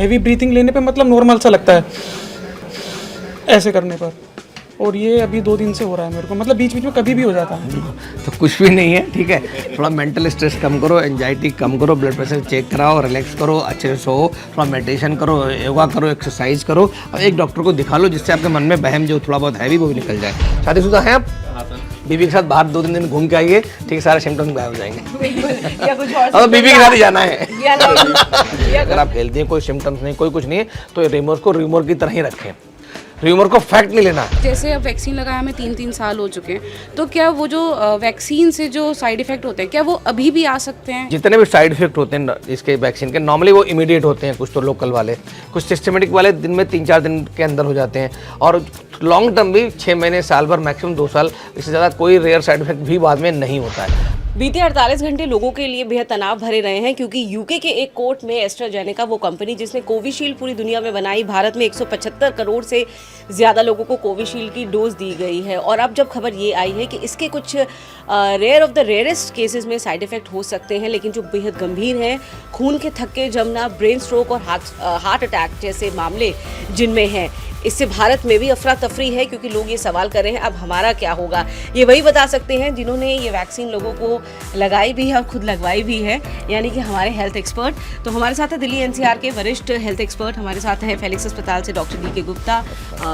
Heavy breathing लेने पे मतलब नॉर्मल सा लगता है ऐसे करने पर, और ये अभी 2 दिन से हो रहा है मेरे को, मतलब बीच बीच में कभी भी हो जाता है। तो कुछ भी नहीं है, ठीक है। थोड़ा मेंटल स्ट्रेस कम करो, एंजाइटी कम करो, ब्लड प्रेशर चेक कराओ, रिलैक्स करो, अच्छे से सो, थोड़ा मेडिटेशन करो, योगा करो, एक्सरसाइज करो, और एक डॉक्टर को दिखा लो जिससे आपके मन में वहम जो थोड़ा बहुत हैवी वो भी निकल जाए। शादीशुदा हैं आप? बीबी के साथ बाहर 2-3 दिन घूम के आइए, ठीक, सारे सिम्टम्स गायब हो जाएंगे। या कुछ और और बीबी के साथ ही जाना है। या नहीं। अगर आप हेल्दी हैं, कोई सिम्टम्स नहीं, कोई कुछ नहीं है, तो रिमोर को रिमोर की तरह ही रखें, र्यूमर को फैक्ट नहीं लेना। जैसे अब वैक्सीन लगाया हमें 3-3 साल हो चुके हैं, तो क्या वो जो वैक्सीन से जो साइड इफेक्ट होते हैं क्या वो अभी भी आ सकते हैं? जितने भी साइड इफेक्ट होते हैं इसके वैक्सीन के, नॉर्मली वो इमीडिएट होते हैं, कुछ तो लोकल वाले, कुछ सिस्टमेटिक वाले दिन में 3-4 दिन के अंदर हो जाते हैं, और लॉन्ग टर्म भी 6 महीने, साल भर, मैक्सिमम 2 साल, इससे ज़्यादा कोई रेयर साइड इफेक्ट भी बाद में नहीं होता है। बीते 48 घंटे लोगों के लिए बेहद तनाव भरे रहे हैं, क्योंकि यूके के एक कोर्ट में एस्ट्राजेनेका, वो कंपनी जिसने कोविशील्ड पूरी दुनिया में बनाई, भारत में 175 करोड़ से ज़्यादा लोगों को कोविशील्ड की डोज दी गई है। और अब जब खबर ये आई है कि इसके कुछ rare of the rarest cases में साइड इफेक्ट हो सकते हैं, लेकिन जो बेहद गंभीर हैं, खून के थक्के जमना, ब्रेन स्ट्रोक और हार्ट अटैक जैसे मामले जिनमें हैं, इससे भारत में भी अफरा तफरी है, क्योंकि लोग ये सवाल कर रहे हैं अब हमारा क्या होगा। ये वही बता सकते हैं जिन्होंने ये वैक्सीन लोगों को लगाई भी है और खुद लगवाई भी है, यानी कि हमारे हेल्थ एक्सपर्ट। तो हमारे साथ है दिल्ली एनसीआर के वरिष्ठ हेल्थ एक्सपर्ट, हमारे साथ है फेलिक्स अस्पताल से डॉक्टर डी के गुप्ता।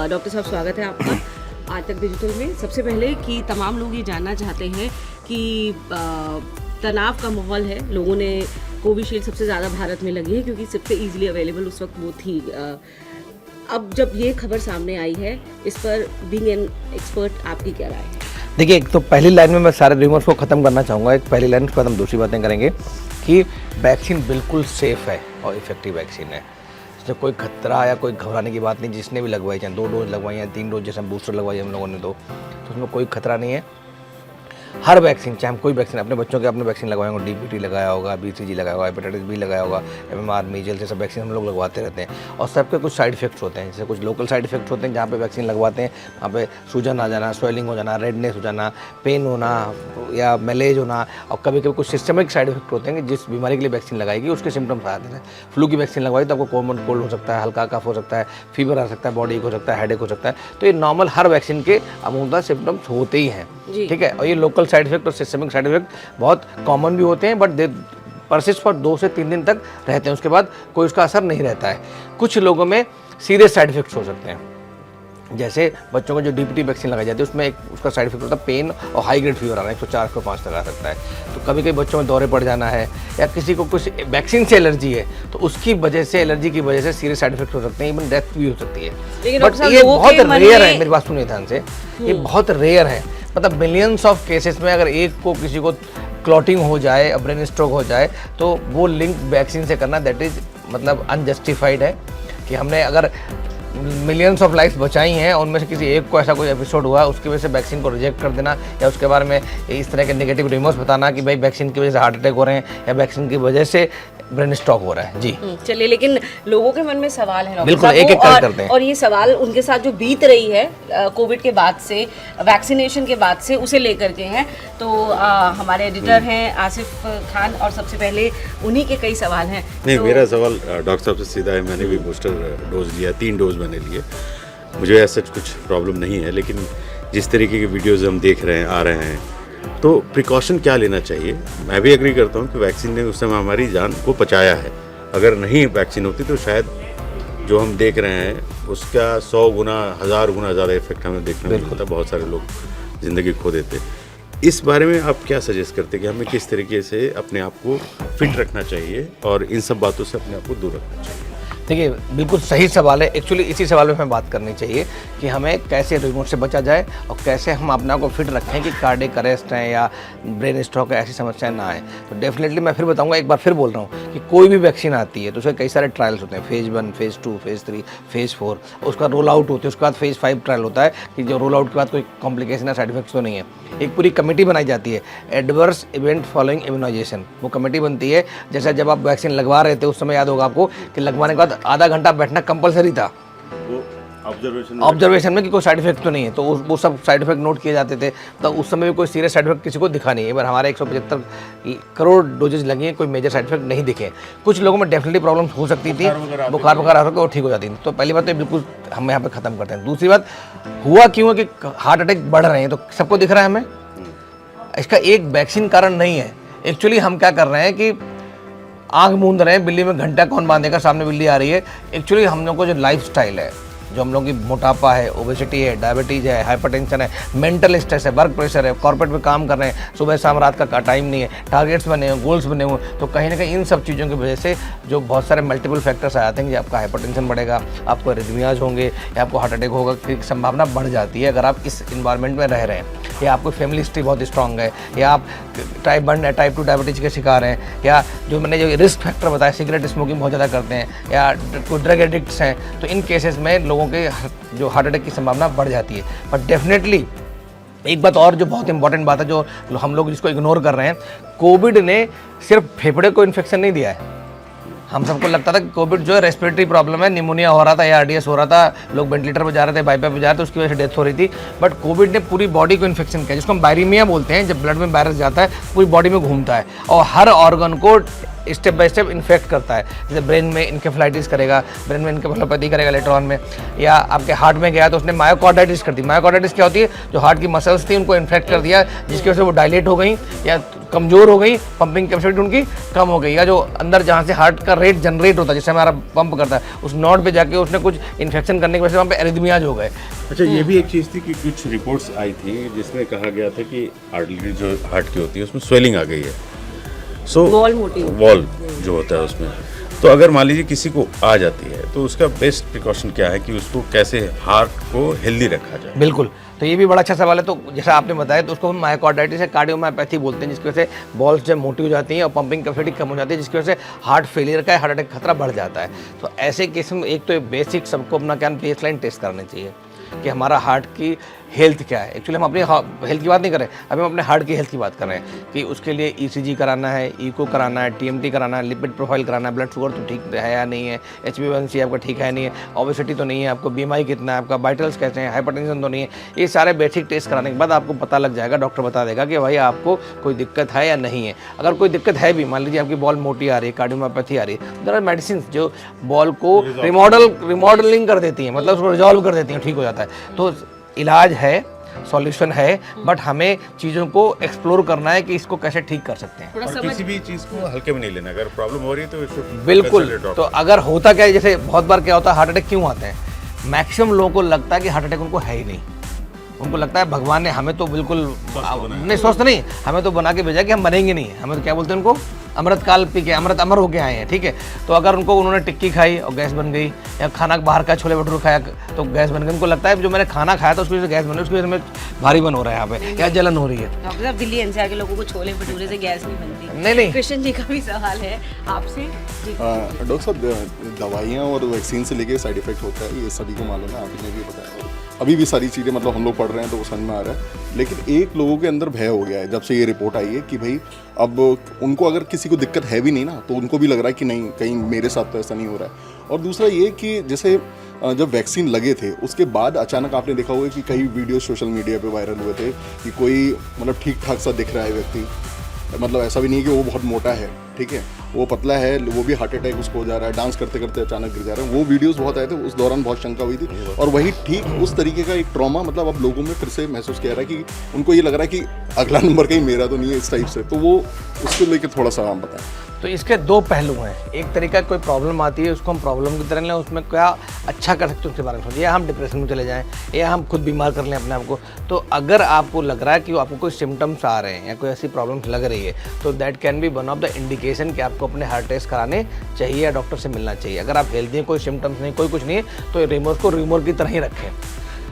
डॉक्टर साहब, स्वागत है आपका आज तक डिजिटल में। सबसे पहले कि तमाम लोग ये जानना चाहते हैं कि तनाव का माहौल है, लोगों ने कोविशील्ड सबसे ज़्यादा भारत में लगी है क्योंकि सबसे ईजिली अवेलेबल उस वक्त वो थी। अब जब ये खबर सामने आई है, इस पर बीइंग एन एक्सपर्ट आपकी क्या राय है? देखिए, एक तो पहली लाइन में मैं सारे रिमोर्स को ख़त्म करना चाहूँगा। एक पहली लाइन, उसके बाद हम दूसरी बातें करेंगे कि वैक्सीन बिल्कुल सेफ़ है और इफेक्टिव वैक्सीन है, इसमें कोई खतरा या कोई घबराने की बात नहीं। जिसने भी लगवाई, चाहे 2 डोज लगवाई या 3 डोज, जैसे बूस्टर लगवाई हम लोगों ने, तो उसमें कोई खतरा नहीं है। हर वैक्सीन, चाहे हम कोई वैक्सीन, अपने बच्चों के अपने वैक्सीन लगाए होंगे, DPT लगाया होगा, BCG लगाया होगा, हेपेटाइटिस B लगाया होगा, MMR, मीजल्स, जैसे वैक्सीन हम लोग लगवाते रहते हैं, और सबके कुछ साइड इफेक्ट्स होते हैं। जैसे कुछ लोकल साइड इफेक्ट्स होते हैं, जहाँ पे वैक्सीन लगवाते हैं वहाँ पे सूजन आ जाना, स्वेलिंग हो जाना, रेडनेस हो जाना, पेन होना या मैलेज होना, और कभी कभी कुछ सिस्टमिक साइड इफेक्ट होते हैं कि जिस बीमारी के लिए वैक्सीन लगाएगी उसके सिम्टम्स आते हैं। फ्लू की वैक्सीन लगवाई तो आपको कॉमन कोल्ड हो सकता है, हल्का कफ हो सकता है, फीवर आ सकता है, बॉडी एक हो सकता है, हेडेक हो सकता है। तो ये नॉर्मल हर वैक्सीन के अमूमतः सिम्टम्स होते ही हैं, ठीक है। और ये लोकल साइड इफेक्ट और सिस्टमिक साइड इफेक्ट बहुत कॉमन भी होते हैं, बट दे परसिस्ट फॉर 2 से 3 दिन तक रहते हैं, उसके बाद कोई उसका असर नहीं रहता है। कुछ लोगों में सीरियस साइड इफेक्ट्स हो सकते हैं, जैसे बच्चों को जो DPT वैक्सीन लगाई जाती है उसमें एक उसका साइड इफेक्ट होता है पेन और हाई ग्रेड फीवर आना, 104-105 तक आ सकता है। तो कभी कभी बच्चों में दौरे पड़ जाना है, या किसी को कुछ वैक्सीन से एलर्जी है तो उसकी वजह से, एलर्जी की वजह से सीरियस साइड इफेक्ट हो सकते हैं, इवन डेथ भी हो सकती है। बट ये बहुत रेयर है, मेरी बात सुनिए ध्यान से, ये बहुत रेयर है। मतलब मिलियंस ऑफ केसेस में अगर एक को किसी को क्लॉटिंग हो जाए, ब्रेन स्ट्रोक हो जाए, तो वो लिंक वैक्सीन से करना दैट इज़ मतलब अनजस्टिफाइड है। कि हमने अगर मिलियंस ऑफ लाइफ बचाई हैं, उनमें से किसी एक को ऐसा कोई एपिसोड हुआ, उसकी वजह से वैक्सीन को रिजेक्ट कर देना, या उसके बारे में इस तरह के नेगेटिव रिमोर्स बताना कि भाई वैक्सीन की वजह से हार्ट अटैक हो रहे हैं या वैक्सीन की वजह से ब्रेन स्ट्रोक हो रहा है। जी चलिए, लेकिन लोगों के मन में सवाल है, बिल्कुल एक-एक करते हैं, और ये सवाल उनके साथ जो बीत रही है कोविड के बाद से, वैक्सीनेशन के बाद से, उसे लेकर के हैं। तो हमारे एडिटर हैं आसिफ खान, और सबसे पहले उन्हीं के कई सवाल हैं। नहीं, तो मेरा सवाल डॉक्टर साहब से सीधा है। मैंने भी बूस्टर डोज लिया, 3 डोज मैंने लिए, मुझे ऐसा कुछ प्रॉब्लम नहीं है। लेकिन जिस तरीके के वीडियोज़ हम देख रहे हैं, आ रहे हैं, तो प्रिकॉशन क्या लेना चाहिए? मैं भी एग्री करता हूँ कि वैक्सीन ने उस समय हमारी जान को बचाया है। अगर नहीं वैक्सीन होती तो शायद जो हम देख रहे हैं उसका 100 गुना, 1000 गुना ज़्यादा इफेक्ट हमें देखने को मिलता, बहुत सारे लोग ज़िंदगी खो देते। इस बारे में आप क्या सजेस्ट करते कि हमें किस तरीके से अपने आप को फिट रखना चाहिए और इन सब बातों से अपने आप को दूर रखना चाहिए? देखिए, बिल्कुल सही सवाल है। एक्चुअली इसी सवाल पे हमें बात करनी चाहिए कि हमें कैसे रिमोट से बचा जाए और कैसे हम अपने आप को फिट रखें कि कार्डियक अरेस्ट है या ब्रेन स्ट्रोक है, ऐसी समस्याएं ना आए। तो डेफिनेटली मैं फिर बताऊंगा, एक बार फिर बोल रहा हूँ कि कोई भी वैक्सीन आती है तो उसके कई सारे ट्रायल्स होते हैं, फेज़ 1, फेज़ 2, फेज़ 3, फेज़ 4, उसका रोल आउट होती है, उसके बाद फेज़ 5 ट्रायल होता है कि जो रोल आउट के बाद कोई कॉम्प्लिकेशन या साइड इफेक्ट्स तो नहीं है। एक पूरी कमेटी बनाई जाती है, एडवर्स इवेंट फॉलोइंग इम्यूनाइजेशन, वो कमेटी बनती है। जैसे जब आप वैक्सीन लगवा रहे थे उस समय याद होगा आपको कि लगवाने के बाद आधा घंटा बैठना कंपलसरी था, ऑब्जर्वेशन में कि कोई साइड इफेक्ट तो नहीं है, तो वो सब साइड इफेक्ट नोट किए जाते थे। तो उस समय भी कोई सीरियस साइड इफेक्ट किसी को दिखा नहीं है। पर हमारे 175 करोड़ डोजेज लगी हैं, कोई मेजर साइड इफेक्ट नहीं दिखे। कुछ लोगों में डेफिनेटली प्रॉब्लम हो सकती थी, बुखार आ रहा ठीक हो जाती थी। तो पहली बात तो बिल्कुल हम यहाँ पे ख़त्म करते हैं। दूसरी बात, हुआ क्यों है कि हार्ट अटैक बढ़ रहे हैं, तो सबको दिख रहा है हमें। इसका एक वैक्सीन कारण नहीं है। एक्चुअली हम क्या कर रहे हैं कि आँख मूंद रहे हैं, बिल्ली में घंटा कौन बांधेगा, सामने बिल्ली आ रही है। एक्चुअली हम लोग को जो लाइफ स्टाइल है, जो हम लोग की मोटापा है, ओबेसिटी है, डायबिटीज़ है, हाइपरटेंशन है, मेंटल स्ट्रेस है, वर्क प्रेशर है, कॉर्पोरेट में काम कर रहे हैं, सुबह शाम रात का टाइम नहीं है, टारगेट्स बने हुए, गोल्स बने हुए, तो कहीं ना कहीं इन सब चीज़ों की वजह से जो बहुत सारे मल्टीपल फैक्टर्स आ जाते हैं कि आपका हाइपरटेंशन बढ़ेगा, आपको एरिथमियाज होंगे या आपको हार्ट अटैक होगा की संभावना बढ़ जाती है अगर आप इस इन्वायरमेंट में रह रहे हैं, या आपको फैमिली हिस्ट्री बहुत स्ट्रांग है, या आप टाइप 1 या टाइप 2 डायबिटीज़ के शिकार हैं, या जो मैंने जो रिस्क फैक्टर बताया, सिगरेट स्मोकिंग बहुत ज़्यादा करते हैं, या कोई ड्रग एडिक्ट्स हैं, तो इन केसेस में लोगों के जो हार्ट अटैक की संभावना बढ़ जाती है। बट डेफिनेटली एक बात और जो बहुत इंपॉर्टेंट बात है, जो हम लोग जिसको इग्नोर कर रहे हैं, कोविड ने सिर्फ फेफड़े को इन्फेक्शन नहीं दिया है। हम सबको लगता था कि कोविड जो है रेस्पिरेटरी प्रॉब्लम है, निमोनिया हो रहा था, ARDS हो रहा था, लोग वेंटिलेटर पर जा रहे थे, बाईपास पर जा रहे थे, उसकी वजह से डेथ हो रही थी। बट कोविड ने पूरी बॉडी को इन्फेक्शन किया, जिसको हम वायरीमिया बोलते हैं। जब ब्लड में वायरस जाता है पूरी बॉडी में घूमता है और हर ऑर्गन को स्टेप बाय स्टेप इन्फेक्ट करता है। जैसे ब्रेन में इनकेफेलाइटिस करेगा, ब्रेन में इनकेफेलोपैथी करेगा लेटर ऑन में, या आपके हार्ट में गया तो उसने मायोकार्डाइटिस कर दी। मायोकार्डाइटिस क्या होती है, जो हार्ट की मसल्स थी उनको इन्फेक्ट कर दिया, जिसकी वजह से वो डायलेट हो गई या कमज़ोर हो गई, पंपिंग कैपेसिटी उनकी कम हो गई, या जो अंदर जहाँ से हार्ट का रेट जनरेट होता है, जिससे हमारा पंप करता है, उस नोड पे जाके उसने कुछ इन्फेक्शन करने की वजह से वहाँ पे एरिथमियाज हो गए। अच्छा, ये भी एक चीज़ थी कि कुछ रिपोर्ट्स आई थी जिसमें कहा गया था कि आर्टरी जो हार्ट की होती है उसमें स्वेलिंग आ गई है। सो वॉल मोटी वॉल जो होता है उसमें, तो अगर मान लीजिए किसी को आ जाती है तो उसका बेस्ट प्रिकॉशन क्या है कि उसको कैसे हार्ट को हेल्दी रखा जाए? बिल्कुल, तो ये भी बड़ा अच्छा सवाल है। तो जैसा आपने बताया, तो उसको हम मायोकार्डाइटिस या कार्डियोमायोपैथी बोलते हैं, जिसकी वजह से बॉल्स जब मोटी हो जाती हैं और पंपिंग कैपेसिटी कम हो जाती है, जिसकी वजह से हार्ट फेलियर का, हार्ट अटैक खतरा बढ़ जाता है। तो ऐसे केस में एक तो बेसिक सबको अपना क्या बेसलाइन टेस्ट करना चाहिए कि हमारा हार्ट की हेल्थ क्या है। एक्चुअली हम अपनी हेल्थ की बात नहीं कर रहे, अभी हम अपने हार्ट की हेल्थ की बात कर रहे हैं कि उसके लिए ECG कराना है, ईको कराना है, TMT कराना है, लिपिड प्रोफाइल कराना है, ब्लड शुगर तो ठीक है या नहीं है, HbA1c आपका ठीक है नहीं है, ओबेसिटी तो नहीं है, आपको BMI कितना है, आपका वाइटल्स कैसे हैं, हाइपरटेंशन तो नहीं है। ये सारे बेसिक टेस्ट कराने के बाद आपको पता लग जाएगा, डॉक्टर बता देगा कि भाई आपको कोई दिक्कत है या नहीं है। अगर कोई दिक्कत है भी, मान लीजिए आपकी बॉल मोटी आ रही है, कार्डियोमायोपैथी आ रही है, देयर आर मेडिसिन जो बॉल को रिमॉडलिंग कर देती हैं, मतलब उसको रिजॉल्व कर देती हैं, ठीक हो जाता है। तो इलाज है, सॉल्यूशन है, बट हमें चीज़ों को एक्सप्लोर करना है कि इसको कैसे ठीक कर सकते हैं। और किसी भी चीज़ को हल्के में नहीं लेना, अगर प्रॉब्लम हो रही है तो इसको बिल्कुल। तो अगर होता क्या है, जैसे बहुत बार क्या होता है, हार्ट अटैक क्यों आते हैं, मैक्सिमम लोगों को लगता है कि हार्ट अटैक उनको है ही नहीं। उनको लगता है भगवान ने हमें तो बिल्कुल नहीं, स्वस्थ नहीं, हमें तो बना के भेजा कि हम मरेंगे नहीं। हमें तो क्या बोलते हैं उनको, अमृत काल पी के अमृत अमर होके आए हैं, ठीक है। तो अगर उन्होंने टिक्की खाई और गैस बन गई, या खाना बाहर का छोले भटूरे खाया तो गैस बन गई, उनको लगता है जो मैंने खाना खाया था उसकी वजह से गैस बन गई, उसकी वजह से मैं भारी बन हो रहा है यहाँ पे, या जलन हो रही है। डॉक्टर साहब, दिल्ली NCR के लोगों को छोले भटूरे से गैस नहीं बनती। नहीं, कृष्ण जी का भी सवाल है आपसे। डॉक्टर साहब, दवाइयाँ और वैक्सीन से लेके साइड इफेक्ट होता है, ये सभी को मालूम है, आपने भी बताया, अभी भी सारी चीज़ें मतलब हम लोग पढ़ रहे हैं तो वो समझ में आ रहा है। लेकिन एक लोगों के अंदर भय हो गया है जब से ये रिपोर्ट आई है कि भाई अब उनको अगर किसी को दिक्कत है भी नहीं ना, तो उनको भी लग रहा है कि नहीं, कहीं मेरे साथ तो ऐसा नहीं हो रहा है। और दूसरा ये कि जैसे जब वैक्सीन लगे थे उसके बाद अचानक आपने देखा होगा कि कई वीडियो सोशल मीडिया पे वायरल हुए थे कि कोई मतलब ठीक ठाक सा दिख रहा है व्यक्ति, मतलब ऐसा भी नहीं कि वो बहुत मोटा है, ठीक है, वो पतला है, वो भी हार्ट अटैक उसको हो जा रहा है, डांस करते करते अचानक गिर जा रहा है। वो वीडियोस बहुत आए थे, उस दौरान बहुत शंका हुई थी। और वही ठीक उस तरीके का एक ट्रॉमा मतलब अब लोगों में फिर से महसूस किया रहा है कि उनको ये लग रहा है कि अगला नंबर कहीं मेरा तो नहीं है, इस टाइप से। तो वो उसको लेकर थोड़ा सा आप बताएं। तो इसके दो पहलू हैं। एक तरीका कोई प्रॉब्लम आती है उसको हम प्रॉब्लम की तरह लें, उसमें क्या अच्छा कर सकते हैं उसके बारे में सोचिए, या हम डिप्रेशन में चले जाएं, या हम खुद बीमार कर लें अपने आप को। तो अगर आपको लग रहा है कि आपको कोई सिम्टम्स आ रहे हैं या कोई ऐसी प्रॉब्लम्स लग रही है, तो that can be one of the indication कि आपको अपने हार्ट टेस्ट कराने चाहिए या डॉक्टर से मिलना चाहिए। अगर आप हेल्दी हैं, कोई सिम्टम्स नहीं, कोई कुछ नहीं है, तो र्यूमर को र्यूमर की तरह ही रखें।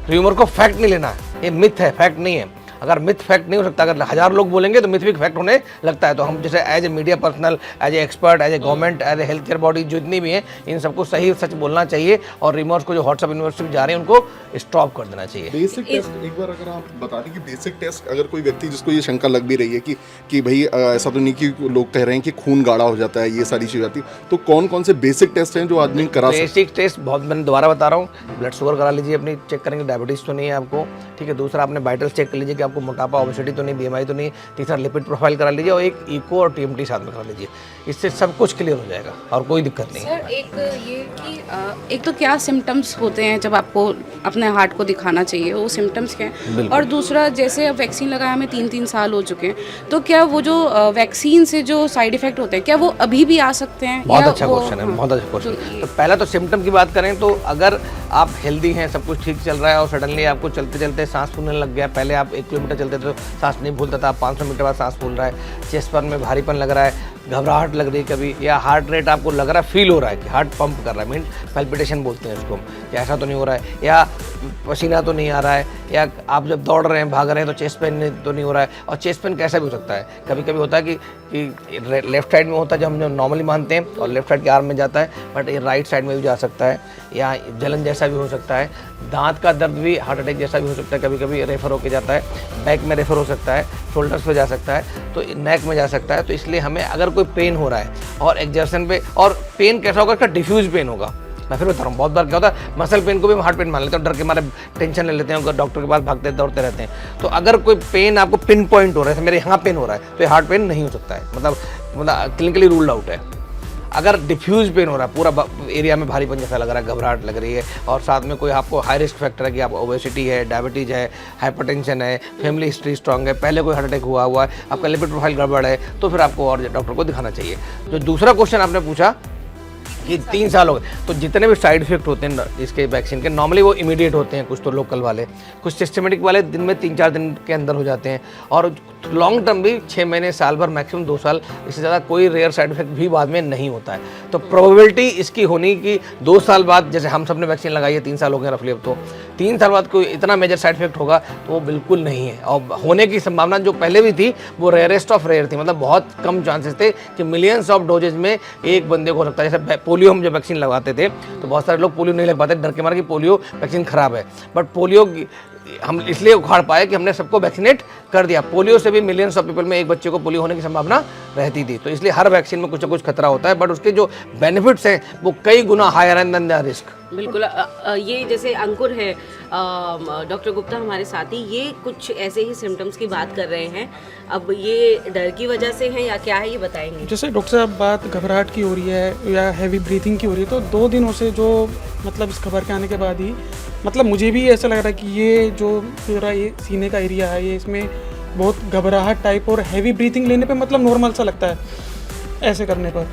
र्यूमर को फैक्ट नहीं लेना, ये मिथ है, फैक्ट नहीं है। अगर मिथ फैक्ट नहीं हो सकता, अगर 1000 लोग बोलेंगे तो मिथ भी फैक्ट होने लगता है। तो हम जैसे as a media personal, as a expert, as a government, as a health care body जितनी भी हैं, इन सबको सही सच बोलना चाहिए और रिमोर्स को जो व्हाट्सएप यूनिवर्सिटी में जा रहे हैं उनको स्टॉप कर देना चाहिए। बेसिक टेस्ट एक बार अगर आप बता दें कि बेसिक टेस्ट अगर कोई व्यक्ति जिसको ये शंका लग भी रही है कि भाई ऐसा तो नहीं कि लोग कह रहे हैं कि खून गाढ़ा हो जाता है, ये सारी चीज़ आती है, तो कौन कौन से बेसिक टेस्ट हैं जो आदमी करा सकता है? बेसिक टेस्ट बहुत, मैंने दोबारा बता रहा हूँ, ब्लड शुगर करा लीजिए अपनी, चेक करेंगे डायबिटीज़ तो नहीं है आपको, ठीक है। दूसरा आपने वाइटल्स चेक कर लीजिए कि आपको मोटापा, ओबेसिटी तो नहीं, बीएमआई तो नहीं। तीसरा लिपिड प्रोफाइल करा लीजिए और एक इको और टीएमटी साथ में करा लीजिए, इससे सब कुछ क्लियर हो जाएगा और कोई दिक्कत नहीं है। सर एक ये कि एक तो क्या सिम्टम्स होते हैं जब आपको अपने हार्ट को दिखाना चाहिए, वो सिम्टम्स क्या हैं, और दूसरा जैसे अब वैक्सीन लगाया हमें 3-3 साल हो चुके हैं, तो क्या वो जो वैक्सीन से जो साइड इफेक्ट होते हैं क्या वो अभी भी आ सकते हैं? बहुत अच्छा क्वेश्चन है, बहुत अच्छा क्वेश्चन। तो पहला तो सिम्टम की बात करें तो अगर आप हेल्दी हैं, सब कुछ ठीक चल रहा है और सडनली आपको चलते चलते सांस फूलने लग गया, पहले आप 1 किलोमीटर चलते थे तो सांस नहीं फूलता था, 500 मीटर बाद सांस फूल रहा है, चेस्ट पर में भारीपन लग रहा है, घबराहट लग रही है कभी, या हार्ट रेट आपको लग रहा है, फील हो रहा है कि हार्ट पंप कर रहा है, मीन पैल्पिटेशन बोलते हैं उसको, या ऐसा तो नहीं हो रहा है, या पसीना तो नहीं आ रहा है, या आप जब दौड़ रहे हैं, भाग रहे हैं तो चेस्ट पेन तो नहीं हो रहा है। और चेस्ट पेन कैसा भी हो सकता है, कभी कभी होता है कि लेफ्ट साइड में होता है जो हम नॉर्मली मानते हैं और लेफ्ट साइड के आर्म में जाता है, बट ये राइट साइड में भी जा सकता है, या जलन जैसा भी हो सकता है, दांत का दर्द भी हार्ट अटैक जैसा भी हो सकता है, कभी कभी रेफर होकर जाता है, बैक में रेफर हो सकता है, शोल्डर्स पे जा सकता है, तो नेक में जा सकता है। तो इसलिए हमें अगर कोई पेन हो रहा है और एग्जर्शन पे, और पेन कैसा होगा, इसका डिफ्यूज पेन होगा। मैं फिर बता रहा हूँ, बहुत बार क्या होता है, मसल पेन को भी हम हार्ट पेन मान लेते हैं, डर के मारे टेंशन ले लेते हैं, डॉक्टर के पास भागते दौड़ते रहते हैं। तो अगर कोई पेन आपको पिन पॉइंट हो रहा है, मेरे यहाँ पेन हो रहा है, तो ये हार्ट पेन नहीं हो सकता है, मतलब क्लिनिकली रूल्ड आउट है। अगर डिफ्यूज पेन हो रहा है, पूरा एरिया में भारीपन जैसा लग रहा है, घबराहट लग रही है, और साथ में कोई आपको हाई रिस्क फैक्टर है कि आप ओबेसिटी है, डायबिटीज़ है, हाइपरटेंशन है, फैमिली हिस्ट्री स्ट्रांग है, पहले कोई हार्ट अटैक हुआ है, आपका लिपिड प्रोफाइल गड़बड़ है, तो फिर आपको और डॉक्टर को दिखाना चाहिए। जो दूसरा क्वेश्चन आपने पूछा कि 3 साल हो गए, तो जितने भी साइड इफेक्ट होते हैं इसके वैक्सीन के, नॉर्मली वो इमीडिएट होते हैं, कुछ तो लोकल वाले, कुछ सिस्टमेटिक वाले दिन में 3-4 दिन के अंदर हो जाते हैं, और लॉन्ग टर्म भी 6 महीने, साल भर, मैक्सिमम 2 साल, इससे ज़्यादा कोई रेयर साइड इफेक्ट भी बाद में नहीं होता है। तो प्रोबेबिलिटी इसकी होनी कि 2 साल बाद, जैसे हम सब ने वैक्सीन लगाई है 3 साल हो गए रफली, अब तो 3 साल बाद कोई इतना मेजर साइड इफेक्ट होगा तो वो बिल्कुल नहीं है। और होने की संभावना जो पहले भी थी वो रेयरेस्ट ऑफ रेयर थी, मतलब बहुत कम चांसेस थे कि मिलियंस ऑफ डोजेज में एक बंदे को हो सकता है। जैसे पोलियो हम जब वैक्सीन लगाते थे तो बहुत सारे लोग पोलियो नहीं लग पाते, डर के मारे कि पोलियो वैक्सीन खराब है, बट पोलियो हम इसलिए उखाड़ पाए कि हमने सबको वैक्सीनेट कर दिया। पोलियो से भी मिलियंस ऑफ पीपल में एक बच्चे को पोलियो होने की संभावना रहती थी। तो इसलिए हर वैक्सीन में कुछ ना कुछ खतरा होता है, बट उसके जो बेनिफिट्स हैं वो कई गुना हायर हैं देन द रिस्क। बिल्कुल। ये जैसे अंकुर है, डॉक्टर गुप्ता हमारे साथी, ये कुछ ऐसे ही सिम्टम्स की बात कर रहे हैं, अब ये डर की वजह से हैं या क्या है, ये बताएंगे। जैसे डॉक्टर साहब बात घबराहट की हो रही है या हैवी ब्रीथिंग की हो रही है, तो 2 दिनों से जो मतलब इस खबर के आने के बाद ही मतलब मुझे भी ऐसा लग रहा है कि ये जो पूरा ये सीने का एरिया है, ये इसमें बहुत घबराहट टाइप और हैवी ब्रीथिंग लेने पे मतलब नॉर्मल सा लगता है ऐसे करने पर,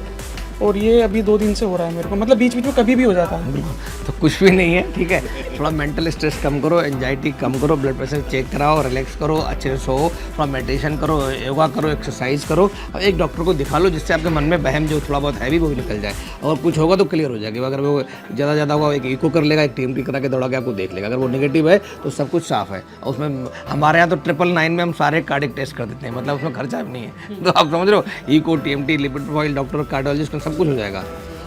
और ये अभी 2 दिन से हो रहा है मेरे को, मतलब बीच बीच में कभी भी हो जाता है। तो कुछ भी नहीं है, ठीक है, थोड़ा मेंटल स्ट्रेस कम करो, एंजाइटी कम करो, ब्लड प्रेशर चेक कराओ, रिलैक्स करो, अच्छे से सो, थोड़ा मेडिटेशन करो, योगा करो, एक्सरसाइज करो, और एक डॉक्टर को दिखा लो जिससे आपके मन में वहम जो थोड़ा बहुत हैवी वो भी निकल जाए, और कुछ होगा तो क्लियर हो जाएगा। अगर वो ज़्यादा होगा, एक इको कर लेगा, एक टीएमटी करा के दौड़ा के आपको देख लेगा, अगर वो नेगेटिव है तो सब कुछ साफ है। और उसमें हमारे यहाँ तो 999 में हम सारे कार्डिक टेस्ट कर देते हैं, मतलब उसमें खर्चा भी नहीं है। तो आप समझ रहे हो, echo, TMT, lipid profile, doctor, cardiologist, सब कुछ हो जाएगा।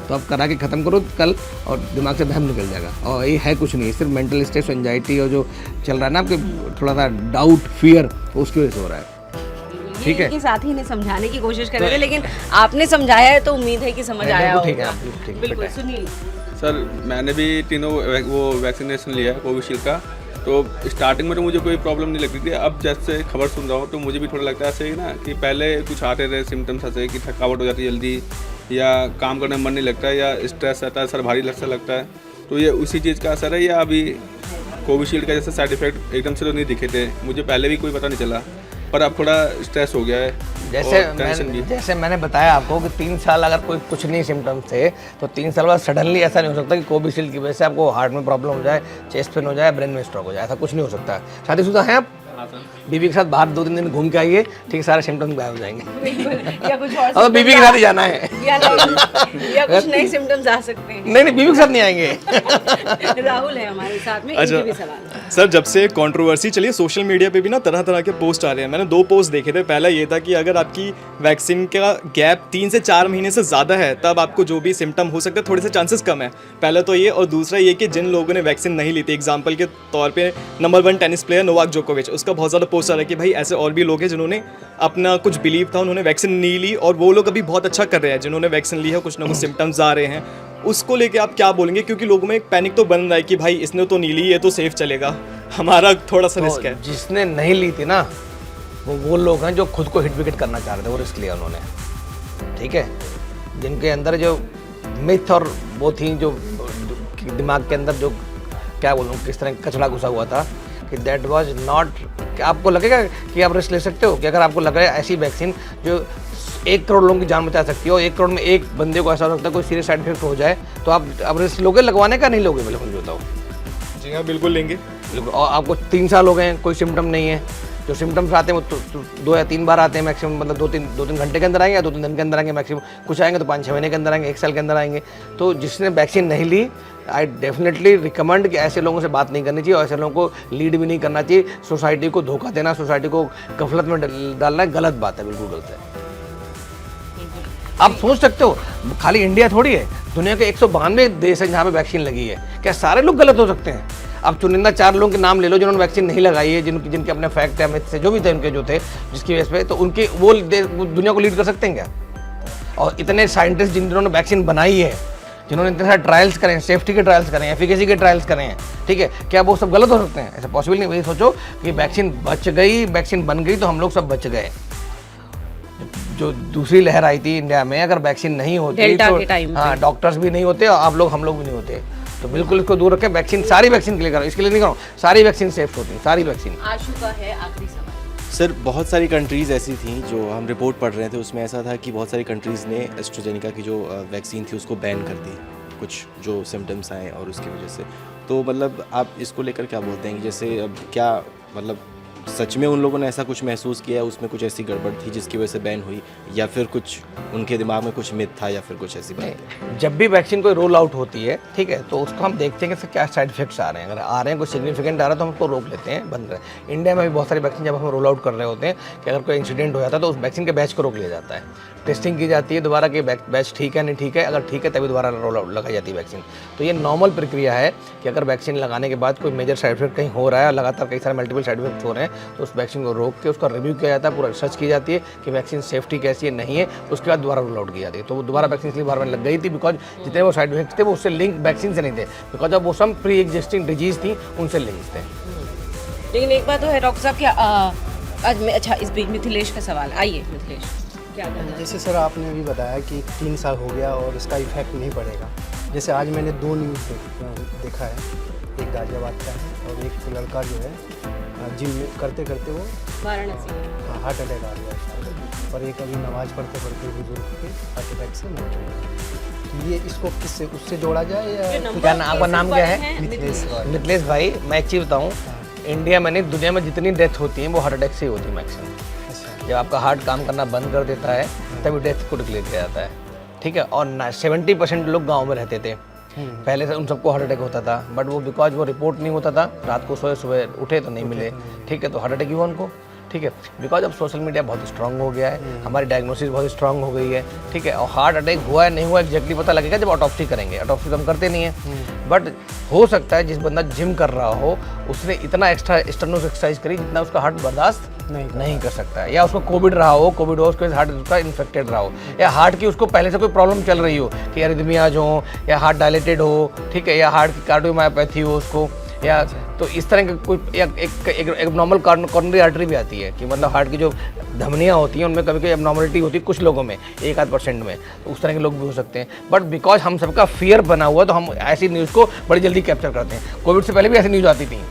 तो आप करा के ख़त्म करो कल, और दिमाग से बहम निकल जाएगा। और ये है कुछ नहीं, सिर्फ मेंटल स्ट्रेस, एंजाइटी और जो चल रहा है ना आपके थोड़ा सा डाउट, फियर, उसकी वजह से हो रहा है। ठीक है, के साथ ही इन्हें समझाने की कोशिश कर रहे थे, लेकिन आपने समझाया है तो उम्मीद है कि समझ आया होगा। ठीक है, आप ठीक है, बिल्कुल। सुनील सर, मैंने भी तीनों वो वैक्सीनेशन लिया है कोविशील्ड का, तो स्टार्टिंग में तो मुझे कोई प्रॉब्लम नहीं लगती थी। अब जैसे खबर सुन रहा हूँ तो मुझे भी थोड़ा लगता है ऐसे ही ना, कि पहले कुछ आते थे सिम्टम्स ऐसे कि थकावट हो जाती है जल्दी, या काम करने में मन नहीं लगता है, या स्ट्रेस रहता है, सर भारी सा लगता है, तो ये उसी चीज़ का असर है, या अभी कोविशील्ड का जैसे साइड इफेक्ट एकदम से तो नहीं दिखे थे, मुझे पहले भी कोई पता नहीं चला, पर अब थोड़ा स्ट्रेस हो गया है। जैसे मैंने बताया आपको कि 3 साल अगर कोई कुछ नहीं सिम्टम्स थे, तो 3 साल बाद सडनली ऐसा नहीं हो सकता कि कोविशील्ड की वजह से आपको हार्ट में प्रॉब्लम हो जाए, चेस्ट पेन हो जाए, ब्रेन में स्ट्रोक हो जाए, ऐसा कुछ नहीं हो सकता है। शादीशुदा हैं आप? बीवी के साथ बाहर 2-3 दिन घूम के आइए, ठीक है, सारे सिम्टम्स गायब हो जाएंगे। या कुछ और और बीवी के साथ ही जाना है। या कुछ नए सिम्टम्स आ सकते हैं। नहीं बीवी के साथ नहीं आएंगे। राहुल है हमारे साथ में, अच्छा। इनके भी सवाल। सर, जब से कंट्रोवर्सी चली है सोशल मीडिया पे भी ना तरह तरह के पोस्ट आ रहे हैं। मैंने 2 पोस्ट देखे थे। पहला ये था कि अगर आपकी वैक्सीन का गैप 3 से 4 महीने से ज़्यादा है तब आपको जो भी सिम्टम हो सकते हैं थोड़े से चांसेस कम है। पहला तो ये, और दूसरा ये कि जिन लोगों ने वैक्सीन नहीं ली थी, एग्जाम्पल के तौर पे नंबर 1 टेनिस प्लेयर नोवाक जोकोविच, उसका बहुत ज़्यादा पोस्ट आ रहा है कि भाई ऐसे और भी लोग हैं जिन्होंने अपना कुछ बिलीव था, उन्होंने वैक्सीन नहीं ली और वो लोग अभी बहुत अच्छा कर रहे हैं। जिन्होंने वैक्सीन ली है कुछ ना कुछ सिम्टम्स आ रहे हैं, उसको लेके आप क्या बोलेंगे? क्योंकि लोगों में एक पैनिक तो बन रहा है कि भाई इसने तो नहीं ली, ये तो सेफ चलेगा, हमारा थोड़ा सा रिस्क है। जिसने नहीं ली थी ना वो लोग हैं जो खुद को हिट विकेट करना चाह रहे थे, वो रिस्क लिया उन्होंने, ठीक है। जिनके अंदर जो मिथ और वो थी, जो दिमाग के अंदर जो क्या बोलूँ किस तरह कचरा घुसा हुआ था कि दैट वाज नॉट, कि आपको लगेगा कि आप रिस्क ले सकते हो, कि अगर आपको लग रहा है ऐसी वैक्सीन जो 1 करोड़ लोगों की जान बचा सकती हो, 1 करोड़ में एक बंदे को ऐसा हो सकता है कोई सीरियस साइड इफेक्ट हो जाए, तो आप रिस्क लोगे लगवाने का? नहीं लोगे, बिल्कुल भी बताओ। जी हाँ, बिल्कुल लेंगे। बिल्कुल। और आपको 3 साल हो गए हैं, कोई सिम्टम नहीं है, जो सिम्टम्स आते हैं वो तो 2 या 3 बार आते हैं मैक्सिमम, मतलब 2-3 घंटे के अंदर आएंगे या 2-3 दिन के अंदर आएंगे मैक्सिमम, कुछ आएंगे तो 5-6 महीने के अंदर आएंगे, 1 साल के अंदर आएंगे। तो जिसने वैक्सीन नहीं ली, आई डेफिनेटली रिकमेंड कि ऐसे लोगों से बात नहीं करनी चाहिए और ऐसे लोगों को लीड भी नहीं करना चाहिए। सोसाइटी को धोखा देना, सोसाइटी को गफलत में डालना गलत बात है, बिल्कुल गलत है। आप सोच सकते हो खाली इंडिया थोड़ी है, दुनिया के 192 देश हैं जहाँ पे वैक्सीन लगी है, क्या सारे लोग गलत हो सकते हैं? अब चुनिंदा 4 लोगों के नाम ले लो जिन्होंने वैक्सीन नहीं लगाई है, जिनके अपने फैक्ट है, मिथ से जो भी थे उनके जो थे, जिसकी वजह पे, तो उनके वो दुनिया को लीड कर सकते हैं क्या? और इतने साइंटिस्ट जिन्होंने वैक्सीन बनाई है, जिन्होंने इतने सारे ट्रायल्स करें हैं, सेफ्टी के ट्रायल्स करें हैं, एफिकेसी के ट्रायल्स करें हैं, ठीक है, क्या वो सब गलत हो सकते हैं? ऐसा पॉसिबल नहीं। वही सोचो कि वैक्सीन बच गई, वैक्सीन बन गई तो हम लोग सब बच गए। जो दूसरी लहर आई थी इंडिया में, अगर वैक्सीन नहीं होती डेल्टा तो के टाइम पे। हाँ, डॉक्टर्स भी नहीं होते और हम लोग भी नहीं होते। तो बिल्कुल इसको दूर रखें। वैक्सीन, सारी वैक्सीन के लिए करो, इसके लिए नहीं करो, सारी वैक्सीन सेफ होती है, सारी वैक्सीन। आशु का है आखिरी सवाल। सर, बहुत सारी कंट्रीज़ ऐसी थी जो हम रिपोर्ट पढ़ रहे थे, उसमें ऐसा था कि बहुत सारी कंट्रीज़ ने एस्ट्राजेनेका की जो वैक्सीन थी उसको बैन कर दी, कुछ जो सिम्टम्स आए और उसकी वजह से। तो मतलब आप इसको लेकर क्या बोलते हैं कि जैसे अब क्या मतलब सच में उन लोगों ने ऐसा कुछ महसूस किया, उसमें कुछ ऐसी गड़बड़ थी जिसकी वजह से बैन हुई, या फिर कुछ उनके दिमाग में कुछ मिथ था, या फिर कुछ ऐसी बात? जब भी वैक्सीन कोई रोल आउट होती है, ठीक है, तो उसको हम देखते हैं कि इससे क्या साइड इफेक्ट्स आ रहे हैं। अगर आ रहे हैं, कोई सिग्निफिकेंट आ रहा है तो हम उसको रोक लेते हैं, बंद करें। इंडिया में भी बहुत सारी वैक्सीन जब हम रोल आउट कर रहे होते हैं कि अगर कोई इंसिडेंट हो जाता है तो उस वैक्सीन के बैच को रोक लिया जाता है, टेस्टिंग की जाती है दोबारा कि बैच ठीक है नहीं ठीक है, अगर ठीक है तभी दोबारा रोल आउट लगाई जाती है वैक्सीन। तो ये नॉर्मल प्रक्रिया है कि अगर वैक्सीन लगाने के बाद कोई मेजर साइड इफेक्ट कहीं हो रहा है, लगातार कई सारे मल्टीपल साइड इफेक्ट हो रहे हैं, तो उस वैक्सीन को रोक के उसका रिव्यू किया जाता है, पूरा रिसर्च की जाती है कि वैक्सीन सेफ्टी कैसी है, नहीं है, उसके बाद दोबारा रोल आउट की जाती है। तो वो दोबारा वैक्सीन इसलिए बार बार लग गई थी बिकॉज जितने वो साइड इफेक्ट थे वो उससे लिंक वैक्सीन से नहीं थे, बिकॉज अब वो सब प्री एग्जिस्टिंग डिजीज थी, उनसे लिंक्स थे। लेकिन एक बात तो है डॉक्टर साहब, क्या आज में अच्छा इस बीच मिथिलेश का सवाल, आइए मिथिलेश, क्या कहना है? जैसे सर आपने अभी बताया कि 3 साल हो गया और इसका इफेक्ट नहीं पड़ेगा। जैसे आज मैंने 2 न्यूज़ देखा है, एक गाजियाबाद का है और एक लड़का जो है जिम में करते करते वो वाराणसी हार्ट अटैक आ गया उसको, और एक अभी नमाज पढ़ते पढ़ते बुजुर्ग के हार्ट अटैक से मौत हो गई। तो ये इसको किससे उससे जोड़ा जाए या? क्या आपका नाम क्या है? मिथिलेश रॉय। मिथिलेश भाई, मैं एक चीज़ बताऊँ, इंडिया में नहीं दुनिया में जितनी डेथ होती है वो हार्ट अटैक से ही होती है मैक्सिमम। जब आपका हार्ट काम करना बंद कर देता है तभी डेथ को डिक्लेयर किया जाता है, ठीक है। और 70% लोग गांव में रहते थे पहले से, उन सबको हार्ट अटैक होता था, बट वो बिकॉज वो रिपोर्ट नहीं होता था, रात को सोए सुबह उठे तो नहीं मिले, ठीक है, तो हार्ट अटैक हुआ उनको, ठीक है। बिकॉज अब सोशल मीडिया बहुत स्ट्रांग हो गया है, हमारी डायग्नोसिस बहुत स्ट्रांग हो गई है, ठीक है। और हार्ट अटैक हुआ है नहीं हुआ एग्जैक्टली पता लगेगा जब ऑटोप्सी करेंगे। ऑटोप्सी तो हम करते नहीं है, बट हो सकता है जिस बंदा जिम कर रहा हो उसने इतना एक्स्ट्रा स्टर्नोस एक्सरसाइज करी जितना उसका हार्ट बर्दाश्त नहीं कर सकता है, या उसको कोविड रहा हो, कोविड हो उसके हार्ट उसका इन्फेक्टेड रहा हो, या हार्ट की उसको पहले से कोई प्रॉब्लम चल रही हो कि एरिथमियाज हो, या हार्ट डायलेटेड हो, ठीक है, या हार्ट की कार्डियोमायोपैथी हो उसको, या तो इस तरह का कोई एक नॉर्मल कॉर्नरी आर्टरी भी आती है कि मतलब हार्ट की जो धमनियाँ होती हैं उनमें कभी कोई एबनॉर्मलिटी होती है कुछ लोगों में, 1-8% में, तो उस तरह के लोग भी हो सकते हैं। बट बिकॉज हम सबका फियर बना हुआ तो हम ऐसी न्यूज़ को बड़ी जल्दी कैप्चर करते हैं। कोविड से पहले भी ऐसी न्यूज़ आती थी,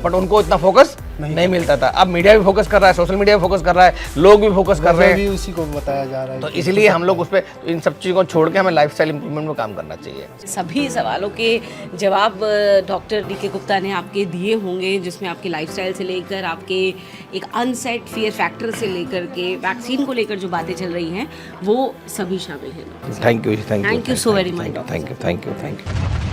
बट उनको इतना फोकस नहीं मिलता था। अब मीडिया भी फोकस कर रहा है, सोशल मीडिया भी फोकस कर रहा है, लोग भी फोकस कर रहे भी हैं, उसी को बताया जा रहा है तो इसलिए हम लोग उस पर इन सब चीज़ों को छोड़ के हमें लाइफस्टाइल इंप्रूवमेंट में काम करना चाहिए। सभी सवालों के जवाब डॉक्टर डीके गुप्ता ने आपके दिए होंगे, जिसमें आपके लाइफस्टाइल से लेकर आपके एक अनसेट फियर फैक्टर से लेकर के वैक्सीन को लेकर जो बातें चल रही हैं वो सभी शामिल हैं। Thank you, thank you, Thank you so very much, thank you, thank you, thank you.